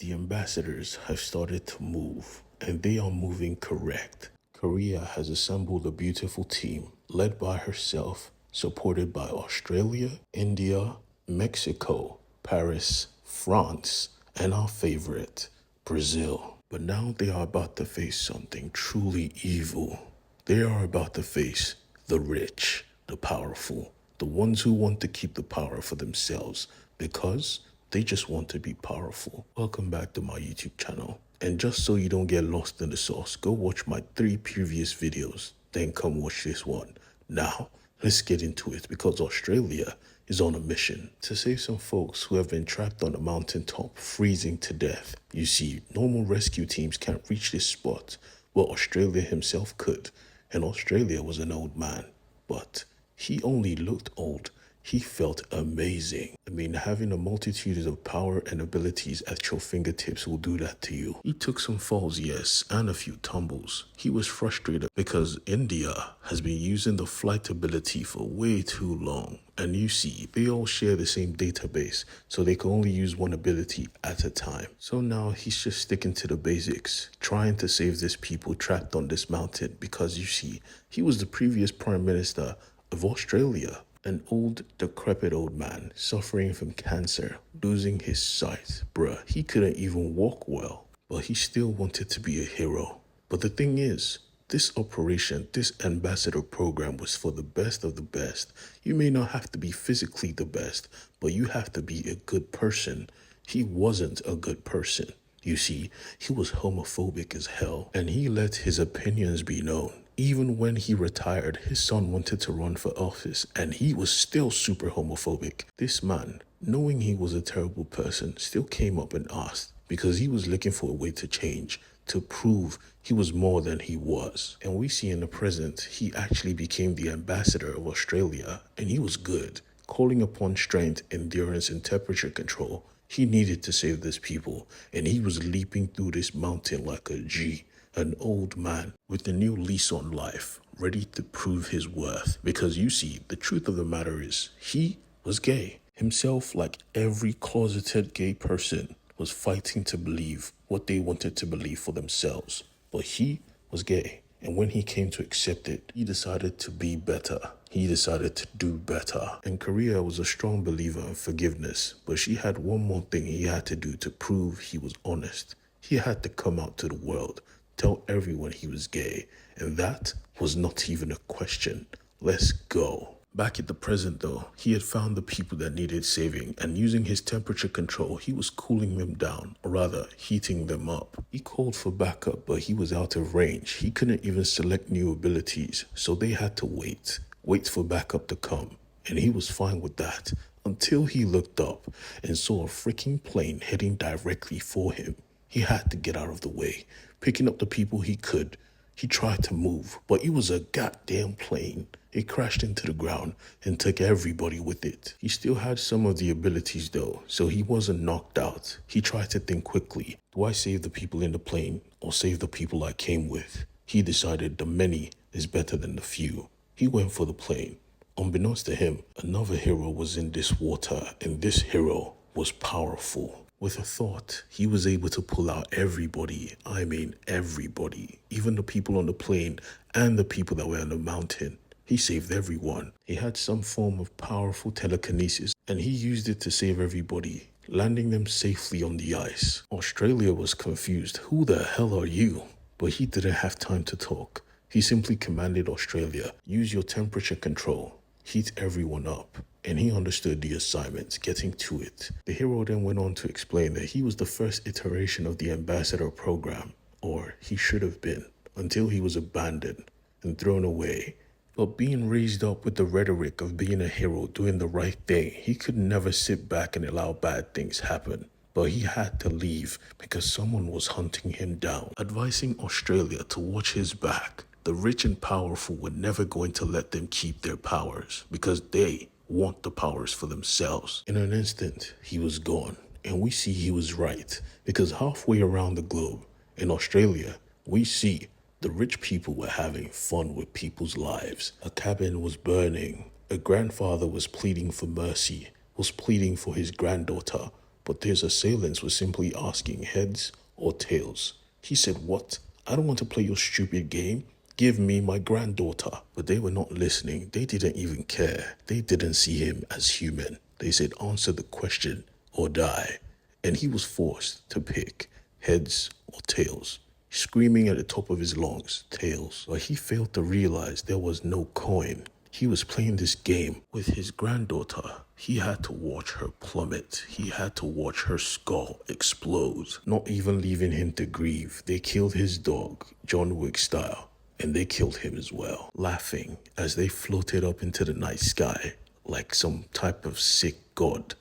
The ambassadors have started to move, and they are moving correct. Korea has assembled a beautiful team led by herself, supported by Australia, India, Mexico, Paris, France, and our favorite, Brazil. But now they are about to face something truly evil. They are about to face the rich, the powerful, the ones who want to keep the power for themselves because they just want to be powerful. Welcome back to my YouTube channel. And just so you don't get lost in the sauce, go watch my 3 previous videos, then come watch this one. Now, let's get into it because Australia is on a mission to save some folks who have been trapped on a mountaintop, freezing to death. You see, normal rescue teams can't reach this spot, but Australia himself could. And Australia was an old man, but he only looked old. He felt amazing. I mean, having a multitude of power and abilities at your fingertips will do that to you. He took some falls, yes, and a few tumbles. He was frustrated because India has been using the flight ability for way too long. And you see, they all share the same database, so they can only use one ability at a time. So now he's just sticking to the basics, trying to save these people trapped on this mountain because you see, he was the previous Prime Minister of Australia. An old, decrepit old man suffering from cancer, losing his sight. Bruh, he couldn't even walk well, but he still wanted to be a hero. But the thing is, this operation, this ambassador program was for the best of the best. You may not have to be physically the best, but you have to be a good person. He wasn't a good person. You see, he was homophobic as hell, and he let his opinions be known. Even when he retired, his son wanted to run for office, and he was still super homophobic. This man, knowing he was a terrible person, still came up and asked because he was looking for a way to change, to prove he was more than he was. And we see in the present, he actually became the ambassador of Australia, and he was good, calling upon strength, endurance, and temperature control. He needed to save these people, and he was leaping through this mountain like a G. An old man with a new lease on life, ready to prove his worth. Because you see, the truth of the matter is, he was gay. Himself, like every closeted gay person, was fighting to believe what they wanted to believe for themselves. But he was gay. And when he came to accept it, he decided to be better. He decided to do better. And Korea was a strong believer in forgiveness. But she had one more thing he had to do to prove he was honest. He had to come out to the world, tell everyone he was gay, and that was not even a question. Let's go. Back at the present though, he had found the people that needed saving, and using his temperature control, he was cooling them down, or rather, heating them up. He called for backup, but he was out of range. He couldn't even select new abilities, so they had to wait for backup to come, and he was fine with that, until he looked up and saw a freaking plane heading directly for him. He had to get out of the way, picking up the people he could. He tried to move, but it was a goddamn plane. It crashed into the ground and took everybody with it. He still had some of the abilities though, so he wasn't knocked out. He tried to think quickly. Do I save the people in the plane or save the people I came with? He decided the many is better than the few. He went for the plane. Unbeknownst to him, another hero was in this water, and this hero was powerful. With a thought, he was able to pull out everybody. I mean everybody. Even the people on the plane and the people that were on the mountain. He saved everyone. He had some form of powerful telekinesis, and he used it to save everybody, landing them safely on the ice. Australia was confused. Who the hell are you? But he didn't have time to talk. He simply commanded Australia, use your temperature control, heat everyone up. And he understood the assignment, getting to it. The hero then went on to explain that he was the first iteration of the ambassador program, or he should have been, until he was abandoned and thrown away. But being raised up with the rhetoric of being a hero, doing the right thing, he could never sit back and allow bad things happen. But he had to leave because someone was hunting him down, advising Australia to watch his back. The rich and powerful were never going to let them keep their powers because they want the powers for themselves. In an instant, he was gone. And we see he was right, because halfway around the globe, in Australia, we see the rich people were having fun with people's lives. A cabin was burning. A grandfather was pleading for mercy, was pleading for his granddaughter, but his assailants were simply asking heads or tails. He said, "What? I don't want to play your stupid game. Give me my granddaughter." But they were not listening. They didn't even care. They didn't see him as human. They said, "Answer the question or die." And he was forced to pick heads or tails, screaming at the top of his lungs, "Tails." But he failed to realize there was no coin. He was playing this game with his granddaughter. He had to watch her plummet. He had to watch her skull explode, not even leaving him to grieve. They killed his dog, John Wick style, and they killed him as well, laughing as they floated up into the night sky like some type of sick god.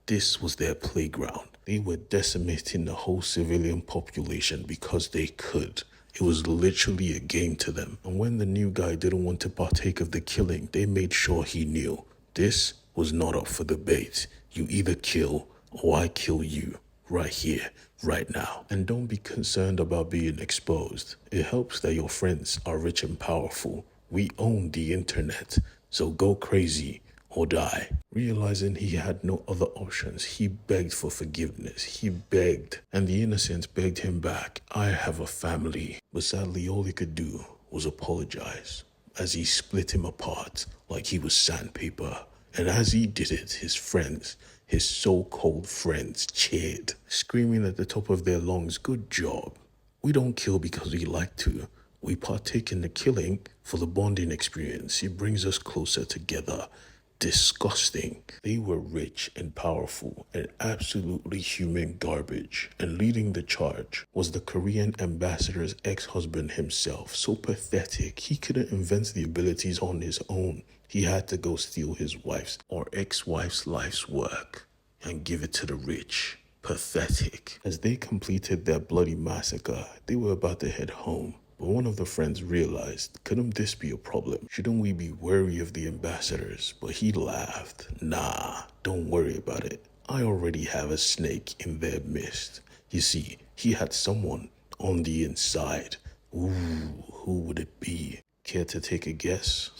This was their playground. They were decimating the whole civilian population because they could. It was literally a game to them. And when the new guy didn't want to partake of the killing, they made sure he knew this was not up for debate. You either kill or I kill you right here, right now. And don't be concerned about being exposed. It helps that your friends are rich and powerful. We own the internet, so go crazy or die. Realizing he had no other options, he begged for forgiveness. He begged, and the innocents begged him back. "I have a family." But sadly, all he could do was apologize as he split him apart like he was sandpaper. And as he did it, his friends, his so-called friends, cheered, screaming at the top of their lungs, "Good job. We don't kill because we like to. We partake in the killing for the bonding experience. It brings us closer together." Disgusting. They were rich and powerful and absolutely human garbage. And leading the charge was the Korean ambassador's ex-husband himself. So pathetic. He couldn't invent the abilities on his own. He had to go steal his wife's or ex-wife's life's work and give it to the rich. Pathetic. As they completed their bloody massacre, they were about to head home. But one of the friends realized, couldn't this be a problem? Shouldn't we be wary of the ambassadors? But he laughed. "Nah, don't worry about it. I already have a snake in their midst." You see, he had someone on the inside. Ooh, who would it be? Care to take a guess?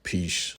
Peace.